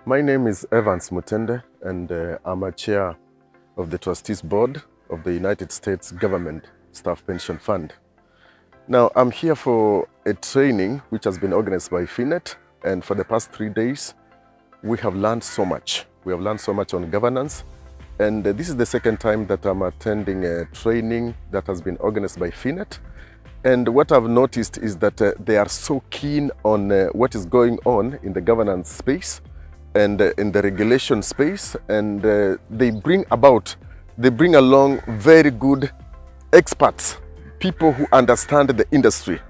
My name is Evans Mutende, and I'm a chair of the Trustees Board of the United States Government Staff Pension Fund. Now, I'm here for a training which has been organized by FINET, and for the past 3 days, we have learned so much. We have learned so much on governance, and this is the second time that I'm attending a training that has been organized by FINET. And what I've noticed is that they are so keen on what is going on in the governance space and in the regulation space, and they bring along very good experts, people who understand the industry.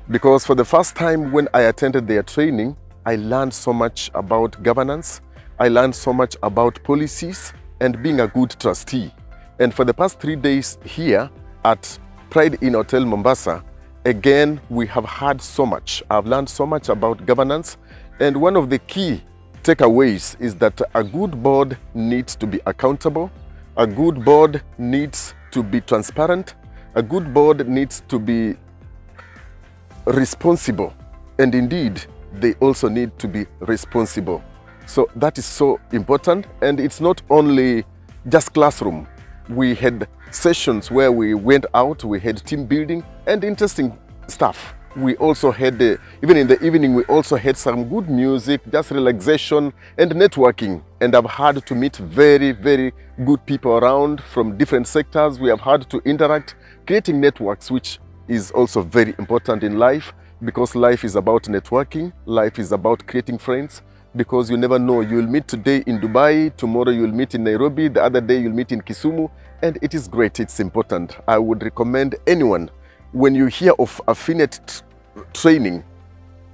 Because for the first time when I attended their training, I learned so much about governance, I learned so much about policies and being a good trustee. And for the past 3 days here at Prideinn Hotel Mombasa, again, we have heard so much. I've learned so much about governance, and one of the key takeaways is that a good board needs to be accountable, a good board needs to be transparent, a good board needs to be responsible, and indeed, they also need to be responsible. So that is so important, and it's not only just classroom. We had sessions where we went out, we had team building and interesting stuff. We also had, even in the evening, we also had some good music, just relaxation and networking. And I've had to meet very, very good people around from different sectors. We have had to interact, creating networks, which is also very important in life, because life is about networking, life is about creating friends, because you never know, you'll meet today in Dubai, tomorrow you'll meet in Nairobi, the other day you'll meet in Kisumu, and it is great, it's important. I would recommend anyone, when you hear of a FINET training,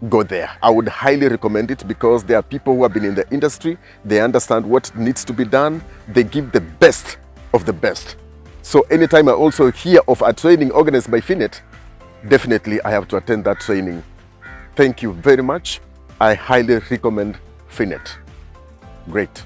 go there. I would highly recommend it, because there are people who have been in the industry, they understand what needs to be done, they give the best of the best. So anytime I also hear of a training organized by FINET, definitely I have to attend that training. Thank you very much. I highly recommend FINET. Great.